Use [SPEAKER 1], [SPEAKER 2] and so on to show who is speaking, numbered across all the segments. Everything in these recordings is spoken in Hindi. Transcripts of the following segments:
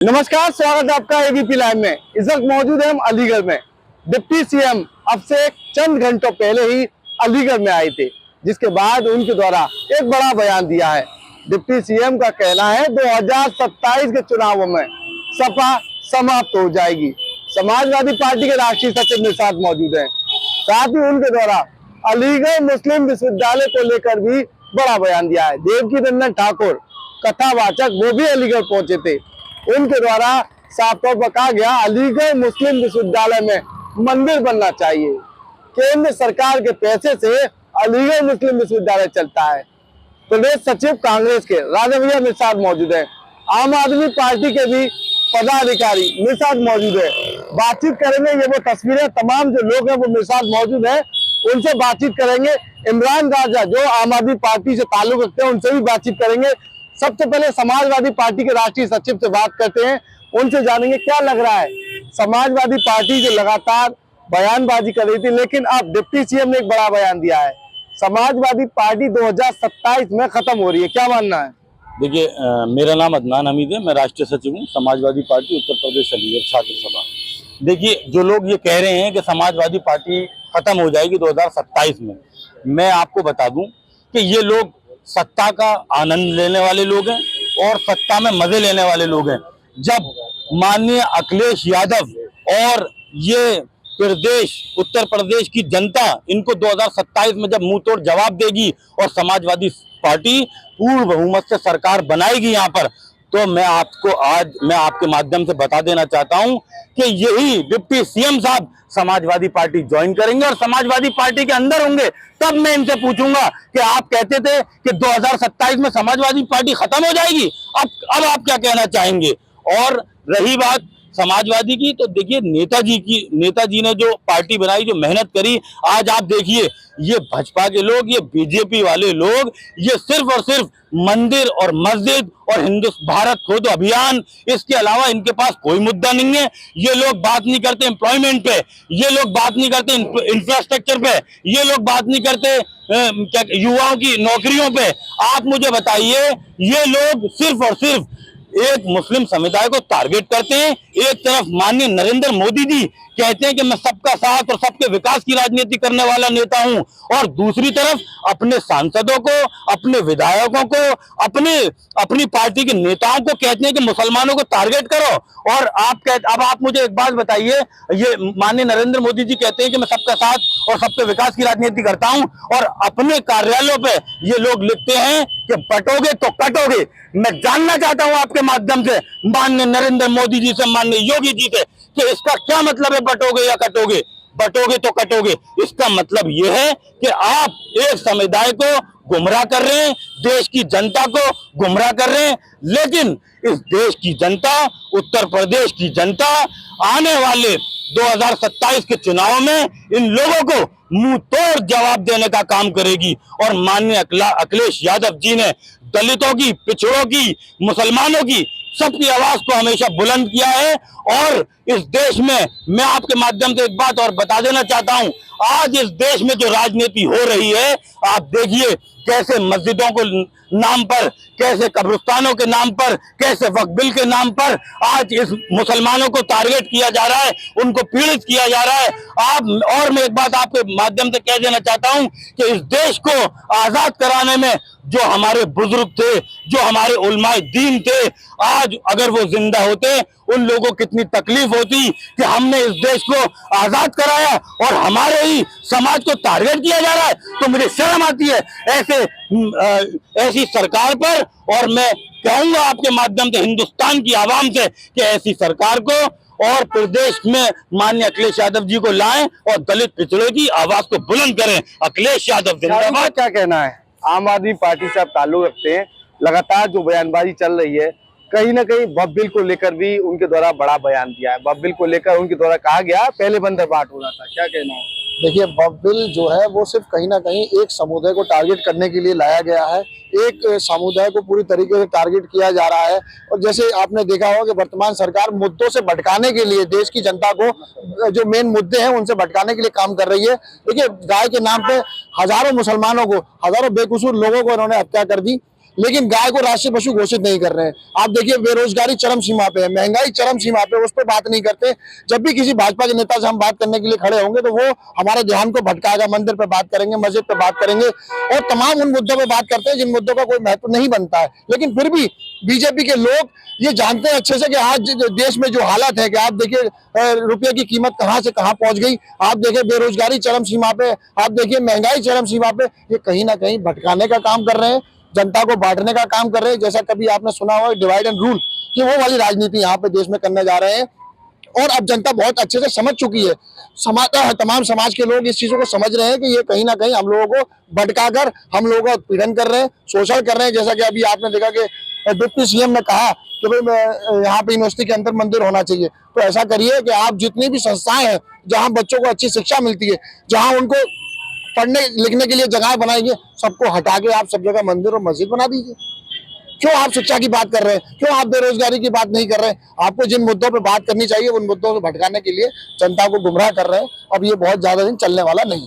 [SPEAKER 1] नमस्कार, स्वागत है आपका एबीपी लाइव में। इस वक्त मौजूद है हम अलीगढ़ में। डिप्टी सीएम अब से चंद घंटों पहले ही अलीगढ़ में आए थे, जिसके बाद उनके द्वारा एक बड़ा बयान दिया है। डिप्टी सीएम का कहना है 2027 के चुनावों में सपा समाप्त हो जाएगी। समाजवादी पार्टी के राष्ट्रीय सचिव मेरे साथ मौजूद हैं। साथ ही उनके द्वारा अलीगढ़ मुस्लिम विश्वविद्यालय को लेकर भी बड़ा बयान दिया है। देवकी नंदन ठाकुर कथावाचक वो भी अलीगढ़ पहुंचे थे। उनके द्वारा साफ तौर पर कहा गया अलीगढ़ मुस्लिम विश्वविद्यालय में मंदिर बनना चाहिए। केंद्र सरकार के पैसे से अलीगढ़ मुस्लिम विश्वविद्यालय चलता है। प्रदेश सचिव कांग्रेस के राजा भैया मेरे साथ मौजूद है। आम आदमी पार्टी के भी पदाधिकारी मेरे साथ मौजूद है। बातचीत करेंगे, ये वो तस्वीरें, तमाम जो लोग हैं वो मेरे साथ मौजूद है, उनसे बातचीत करेंगे। इमरान राजा जो आम आदमी पार्टी से ताल्लुक रखते हैं उनसे भी बातचीत करेंगे। सबसे पहले समाजवादी पार्टी के राष्ट्रीय सचिव से बात करते हैं, उनसे जानेंगे क्या लग रहा है। समाजवादी पार्टी जो लगातार बयानबाजी कर रही थी, लेकिन अब डिप्टी सीएम ने एक बड़ा बयान दिया है। समाजवादी पार्टी 2027 में खत्म हो रही है, क्या मानना है?
[SPEAKER 2] देखिए, मेरा नाम अदनान हमीद है। मैं राष्ट्रीय सचिव हूँ समाजवादी पार्टी उत्तर प्रदेश अलीगढ़ छात्र सभा। देखिए, जो लोग ये कह रहे हैं कि समाजवादी पार्टी खत्म हो जाएगी 2027 में, मैं आपको बता दूं कि ये लोग सत्ता का आनंद लेने वाले लोग हैं और सत्ता में मजे लेने वाले लोग हैं। जब माननीय अखिलेश यादव और ये प्रदेश उत्तर प्रदेश की जनता इनको 2027 में जब मुंह तोड़ जवाब देगी और समाजवादी पार्टी पूर्ण बहुमत से सरकार बनाएगी यहाँ पर, तो मैं आपके माध्यम से बता देना चाहता हूं कि यही डिप्टी सीएम साहब समाजवादी पार्टी ज्वाइन करेंगे और समाजवादी पार्टी के अंदर होंगे। तब मैं इनसे पूछूंगा कि आप कहते थे कि 2027 में समाजवादी पार्टी खत्म हो जाएगी, अब आप क्या कहना चाहेंगे? और रही बात समाजवादी की, तो देखिए नेताजी ने जो पार्टी बनाई, जो मेहनत करी, आज आप देखिए ये भाजपा के लोग, ये बीजेपी वाले लोग, ये सिर्फ और सिर्फ मंदिर और मस्जिद और भारत खोदो अभियान, इसके अलावा इनके पास कोई मुद्दा नहीं है। ये लोग बात नहीं करते एम्प्लॉयमेंट पे, ये लोग बात नहीं करते इंफ्रास्ट्रक्चर पे, ये लोग बात नहीं करते युवाओं की नौकरियों पे। आप मुझे बताइए, ये लोग सिर्फ और सिर्फ एक मुस्लिम समुदाय को टारगेट करते हैं। एक तरफ माननीय नरेंद्र मोदी जी कहते हैं कि मैं सबका साथ और सबके विकास की राजनीति करने वाला नेता हूं, और दूसरी तरफ अपने सांसदों को, अपने विधायकों को, अपनी पार्टी के नेताओं को कहते हैं कि मुसलमानों को टारगेट करो। और अब आप मुझे एक बात बताइए, ये माननीय नरेंद्र मोदी जी कहते हैं कि मैं सबका साथ और सबके विकास की राजनीति करता हूं, और अपने कार्यालयों पे ये लोग लिखते हैं कि बटोगे तो कटोगे। मैं जानना चाहता हूं आपके माध्यम से माननीय नरेंद्र मोदी जी से, माननीय योगी जी से, कि इसका क्या मतलब है बटोगे या कटोगे? बटोगे तो कटोगे, इसका मतलब यह है कि आप एक समुदाय को गुमराह कर रहे हैं, देश की जनता को गुमराह कर रहे हैं। लेकिन इस देश की जनता, उत्तर प्रदेश की जनता आने वाले 2027 के चुनाव में इन लोगों को मुंह तोड़ जवाब देने का काम करेगी। और माननीय अखिलेश यादव जी ने दलितों की, पिछड़ों की, मुसलमानों की, सबकी आवाज को हमेशा बुलंद किया है। और इस देश में मैं आपके माध्यम से एक बात और बता देना चाहता हूं, आज इस देश में जो राजनीति हो रही है, आप देखिए कैसे मस्जिदों को नाम पर, कैसे कब्रिस्तानों के नाम पर, कैसे वक्फ बिल के नाम पर आज इस मुसलमानों को टारगेट किया जा रहा है, उनको पीड़ित किया जा रहा है। और मैं एक बात आपके माध्यम से कह देना चाहता हूं कि इस देश को आजाद कराने में जो हमारे बुजुर्ग थे, जो हमारे उलमाए दीन थे, आज अगर वो जिंदा होते, उन लोगों को कितनी तकलीफ होती कि हमने इस देश को आजाद कराया और हमारे ही समाज को टारगेट किया जा रहा है। तो मुझे शर्म आती है ऐसी सरकार पर। और मैं कहूंगा आपके माध्यम से हिंदुस्तान की आवाम से कि ऐसी सरकार को और प्रदेश में माननीय अखिलेश यादव जी को लाएं और दलित पिछड़ों की आवाज को बुलंद करें। अखिलेश यादव जिंदाबाद।
[SPEAKER 1] क्या कहना है? आम आदमी पार्टी से आप ताल्लुक रखते हैं, लगातार जो बयानबाजी चल रही है, कहीं ना कहीं वक्फ बिल को लेकर भी उनके द्वारा बड़ा बयान दिया है। वक्फ बिल को लेकर उनके द्वारा कहा गया पहले बंदर बाट हो रहा था, क्या कहना है?
[SPEAKER 3] देखिए, वक्फ बिल जो है वो सिर्फ कहीं ना कहीं एक समुदाय को टारगेट करने के लिए लाया गया है। एक समुदाय को पूरी तरीके से टारगेट किया जा रहा है। और जैसे आपने देखा होगा कि वर्तमान सरकार मुद्दों से भटकाने के लिए, देश की जनता को जो मेन मुद्दे हैं उनसे भटकाने के लिए काम कर रही है। देखिए, गाय के नाम पे हजारों मुसलमानों को, हजारों बेकसूर लोगों को इन्होंने हत्या कर दी। लेकिन गाय को राष्ट्रीय पशु घोषित नहीं कर रहे हैं। आप देखिए बेरोजगारी चरम सीमा पे है, महंगाई चरम सीमा पे, उस पर बात नहीं करते। जब भी किसी भाजपा के नेता से हम बात करने के लिए खड़े होंगे तो वो हमारे ध्यान को भटकाएगा, मंदिर पे बात करेंगे, मस्जिद पे बात करेंगे और तमाम उन मुद्दों पे बात करते हैं जिन मुद्दों का कोई महत्व नहीं बनता है। लेकिन फिर भी बीजेपी के लोग ये जानते हैं अच्छे से कि आज देश में जो हालत है कि आप देखिए रुपये की कीमत कहां से कहां पहुंच गई, आप देखिए बेरोजगारी चरम सीमा पे, आप देखिए महंगाई चरम सीमा पे, ये कहीं ना कहीं भटकाने का काम कर रहे हैं, जनता को बांटने का काम कर रहे हैं। जैसा कभी आपने सुना हुआ डिवाइड एंड रूल, कि वो वाली राजनीति यहाँ पे देश में करने जा रहे हैं और अब जनता बहुत अच्छे से समझ चुकी है। तमाम समाज के लोग इस चीजों को समझ रहे हैं कि ये कहीं ना कहीं हम लोगों को भटकाकर हम लोगों का उत्पीड़न कर रहे हैं, शोषण कर रहे हैं। जैसा कि अभी आपने देखा कि डिप्टी सीएम ने कहा कि भाई यहाँ पे यूनिवर्सिटी के अंदर मंदिर होना चाहिए, तो ऐसा करिए कि आप जितनी भी संस्थाएं हैं जहाँ बच्चों को अच्छी शिक्षा मिलती है, जहाँ उनको पढ़ने लिखने के लिए जगह बनाएंगे, सबको हटा के आप सब जगह मंदिर और मस्जिद बना दीजिए। क्यों आप शिक्षा की बात कर रहे हैं, क्यों आप बेरोजगारी की बात नहीं कर रहे हैं? आपको जिन मुद्दों पे बात करनी चाहिए उन मुद्दों को भटकाने के लिए जनता को गुमराह कर रहे हैं। अब ये बहुत ज्यादा दिन चलने वाला नहीं,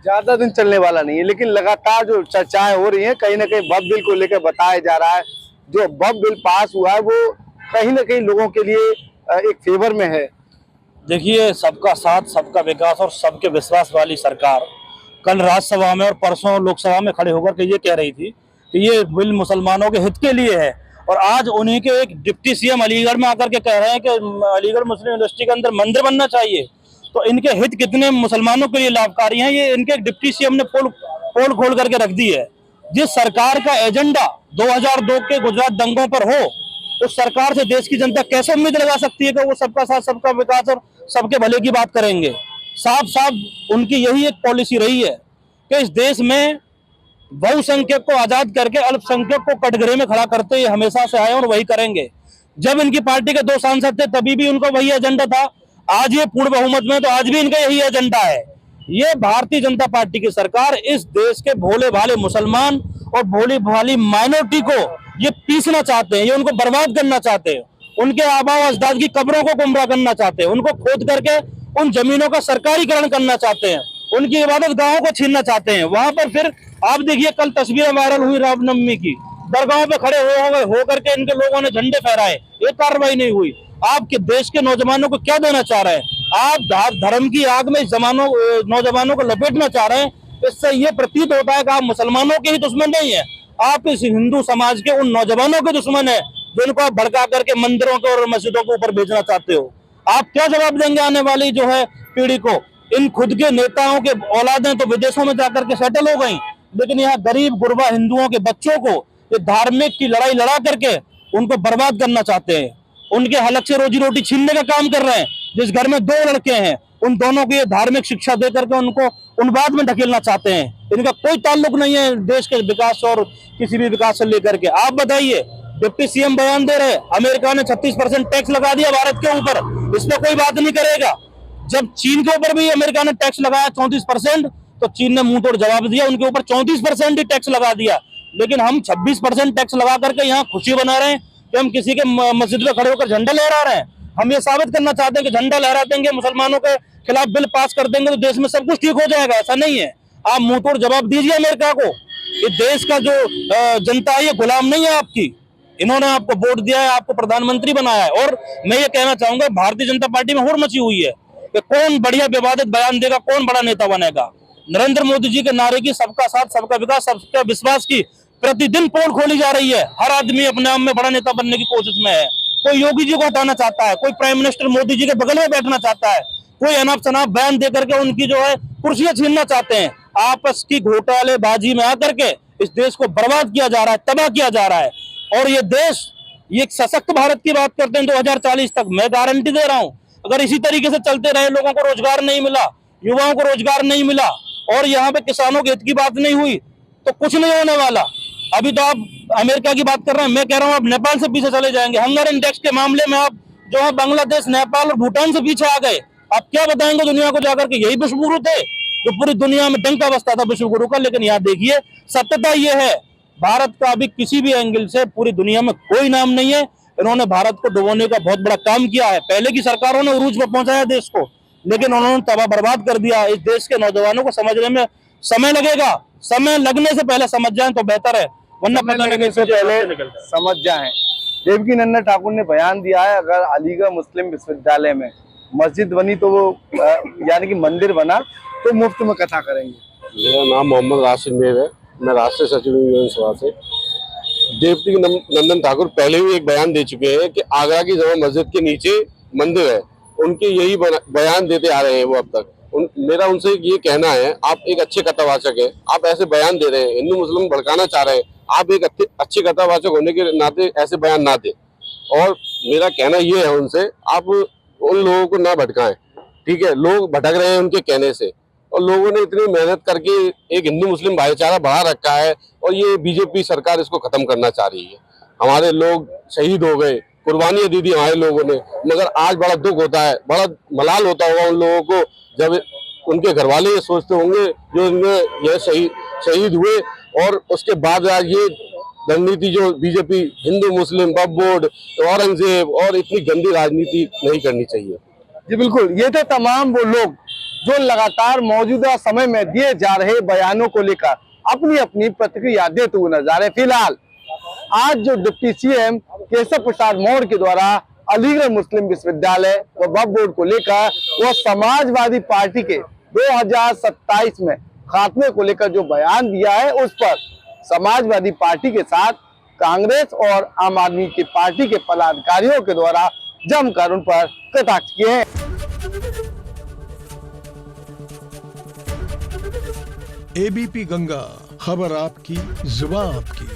[SPEAKER 1] ज्यादा दिन चलने वाला नहीं है। लेकिन लगातार जो चर्चाएं हो रही हैं, कहीं ना कहीं वक्फ बिल को लेकर बताया जा रहा है, जो वक्फ बिल पास हुआ है वो कहीं ना कहीं लोगों के लिए एक फेवर में है।
[SPEAKER 2] देखिए, सबका साथ, सबका विकास और सबके विश्वास वाली सरकार कल राज्यसभा में और परसों लोकसभा में खड़े होकर के ये कह रही थी कि ये बिल मुसलमानों के हित के लिए है, और आज उन्हीं के एक डिप्टी सीएम अलीगढ़ में आकर के कह रहे हैं कि अलीगढ़ मुस्लिम यूनिवर्सिटी के अंदर मंदिर बनना चाहिए। तो इनके हित कितने मुसलमानों के लिए लाभकारी हैं, ये इनके डिप्टी सीएम ने पोल खोल करके रख दी है। जिस सरकार का एजेंडा 2002 के गुजरात दंगों पर हो, उस सरकार से देश की जनता कैसे उम्मीद लगा सकती है कि वो सबका साथ, सबका विकास और सबके भले की बात करेंगे। साफ साफ उनकी यही एक पॉलिसी रही है कि इस देश में बहुसंख्यक को आजाद करके अल्पसंख्यक को कटघरे में खड़ा करते हुए हमेशा से आए और वही करेंगे। जब इनकी पार्टी के 2 सांसद थे तभी भी उनको वही एजेंडा था, आज ये पूर्ण बहुमत में तो आज भी इनका यही एजेंडा है। ये भारतीय जनता पार्टी की सरकार इस देश के भोले भाले मुसलमान और भोली भाली माइनॉरिटी को ये पीसना चाहते हैं, ये उनको बर्बाद करना चाहते हैं, उनके आबा अजदाद की कब्रों को गुमराह करना चाहते हैं, उनको खोद करके उन जमीनों का सरकारीकरण करना चाहते हैं, उनकी इबादत गाहों को छीनना चाहते हैं। वहां पर फिर आप देखिए कल तस्वीरें वायरल हुई रामनवमी की, दरगाहों पे खड़े हो करके इनके लोगों ने झंडे फहराए, एक कार्रवाई नहीं हुई। आपके देश के नौजवानों को क्या देना चाह रहे हैं? आप धर्म की आग में नौजवानों को लपेटना चाह रहे हैं। इससे ये प्रतीत होता है कि आप मुसलमानों के ही दुश्मन नहीं है, आप इस हिंदू समाज के उन नौजवानों के दुश्मन है जिनको आप भड़का करके मंदिरों के और मस्जिदों के ऊपर भेजना चाहते हो। आप क्या जवाब देंगे आने वाली जो है पीढ़ी को? इन खुद के नेताओं के औलादें तो विदेशों में जाकर के सेटल हो गई, लेकिन यहाँ गरीब गुरबा हिंदुओं के बच्चों को ये धार्मिक की लड़ाई लड़ा करके उनको बर्बाद करना चाहते हैं, उनके हलक से रोजी रोटी छीनने का काम कर रहे हैं। जिस घर में 2 लड़के हैं उन दोनों को ये धार्मिक शिक्षा दे करके उनको उन्माद में ढकेलना चाहते हैं। इनका कोई ताल्लुक नहीं है देश के विकास और किसी भी विकास से लेकर के। आप बताइए, डिप्टी सीएम बयान दे रहे, अमेरिका ने 36% टैक्स लगा दिया भारत के ऊपर, इस पर कोई बात नहीं करेगा। जब चीन के ऊपर भी अमेरिका ने टैक्स लगाया 34%, तो चीन ने मुंह तोड़ जवाब दिया, उनके ऊपर 34% ही टैक्स लगा दिया। लेकिन हम 26% टैक्स लगा करके यहाँ खुशी बना रहे हैं कि हम किसी के मस्जिद में खड़े होकर झंडा लहरा रहे हैं। हम ये साबित करना चाहते हैं कि झंडा लहरा देंगे, मुसलमानों के खिलाफ बिल पास कर देंगे तो देश में सब कुछ ठीक हो जाएगा। ऐसा नहीं है। आप मुंह तोड़ जवाब दीजिए अमेरिका को। ये देश का जो जनता है ये गुलाम नहीं है आपकी, इन्होंने आपको वोट दिया है, आपको प्रधानमंत्री बनाया है। और मैं ये कहना चाहूंगा, भारतीय जनता पार्टी में होड़ मची हुई है कि कौन बढ़िया विवादित बयान देगा, कौन बड़ा नेता बनेगा। नरेंद्र मोदी जी के नारे की सबका साथ, सबका विकास, सबका विश्वास की प्रतिदिन पोल खोली जा रही है। हर आदमी अपने आप में बड़ा नेता बनने की कोशिश में है। कोई योगी जी को हटाना चाहता है, कोई प्राइम मिनिस्टर मोदी जी के बगल में बैठना चाहता है, कोई अनाप शनाप बयान दे करके उनकी जो है कुर्सियां छीनना चाहते हैं। आपस की घोटालेबाजी में आकर के इस देश को बर्बाद किया जा रहा है, तबाह किया जा रहा है। और ये देश, ये एक सशक्त भारत की बात करते हैं 2040 तक, मैं गारंटी दे रहा हूं, अगर इसी तरीके से चलते रहे, लोगों को रोजगार नहीं मिला, युवाओं को रोजगार नहीं मिला और यहाँ पे किसानों के हित की बात नहीं हुई, तो कुछ नहीं होने वाला। अभी तो आप अमेरिका की बात कर रहे हैं, मैं कह रहा हूँ आप नेपाल से पीछे चले जाएंगे। हंगर इंडेक्स के मामले में आप जो है बांग्लादेश, नेपाल और भूटान से पीछे आ गए। आप क्या बताएंगे दुनिया को जाकर के? यही विश्व गुरु थे जो पूरी दुनिया में डंका बजता था विश्व गुरु का। लेकिन यहाँ देखिए, सत्यता ये है, भारत का अभी किसी भी एंगल से पूरी दुनिया में कोई नाम नहीं है। इन्होंने भारत को डुबोने का बहुत बड़ा काम किया है। पहले की सरकारों ने उरूज पर पहुंचाया देश को, लेकिन उन्होंने तबाह बर्बाद कर दिया। इस देश के नौजवानों को समझने में समय लगेगा, समय लगने से पहले समझ जाएं तो बेहतर है। वरना
[SPEAKER 1] समय
[SPEAKER 2] पता नहीं
[SPEAKER 1] लगने से
[SPEAKER 2] किस चीज़
[SPEAKER 1] पहले
[SPEAKER 2] से निकलता है।
[SPEAKER 1] समझ जाएं। देवकी नंदन ठाकुर ने बयान दिया है, अगर अलीगढ़ मुस्लिम विश्वविद्यालय में मस्जिद बनी तो वो यानी कि मंदिर बना तो मुफ्त में कथा करेंगे।
[SPEAKER 4] मेरा नाम मोहम्मद राशिद मीर है, मैं राष्ट्रीय सचिव हूँ यूनियन सभा से। देवकी नंदन ठाकुर पहले भी एक बयान दे चुके हैं कि आगरा की जामा मस्जिद के नीचे मंदिर है, उनके यही बयान देते आ रहे हैं वो अब तक। मेरा उनसे ये कहना है, आप एक अच्छे कथावाचक हैं, आप ऐसे बयान दे रहे हैं, हिंदू मुस्लिम भड़काना चाह रहे हैं, आप एक अच्छे कथावाचक होने के नाते ऐसे बयान ना दें। और मेरा कहना ये है उनसे, आप उन लोगों को ना भटकाएं, ठीक है। लोग भटक रहे हैं उनके कहने से, और लोगों ने इतनी मेहनत करके एक हिंदू मुस्लिम भाईचारा बढ़ा रखा है, और ये बीजेपी सरकार इसको खत्म करना चाह रही है। हमारे लोग शहीद हो गए, कुर्बानियां दी थी हमारे लोगों ने, मगर आज बड़ा दुख होता है, बड़ा मलाल होता होगा उन लोगों को जब उनके घर वाले ये सोचते होंगे जो इनमें यह शहीद हुए, और उसके बाद आज ये रणनीति जो बीजेपी हिंदू मुस्लिम वक्फ बोर्ड औरंगजेब और इतनी गंदी राजनीति नहीं करनी चाहिए।
[SPEAKER 1] जी बिल्कुल, ये थे तमाम वो लोग जो लगातार मौजूदा समय में दिए जा रहे बयानों को लेकर अपनी अपनी प्रतिक्रिया देते हुए नजर आ रहे। फिलहाल आज जो डिप्टी सीएम केशव प्रसाद मौर्य के द्वारा अलीगढ़ मुस्लिम विश्वविद्यालय व वक्फ बोर्ड को लेकर वह समाजवादी पार्टी के 2027 में खात्मे को लेकर जो बयान दिया है, उस पर समाजवादी पार्टी के साथ कांग्रेस और आम आदमी की पार्टी के पदाधिकारियों के द्वारा जमकर उन पर कटाक्ष किए हैं।
[SPEAKER 5] एबीपी गंगा, खबर आपकी, जुबान आपकी।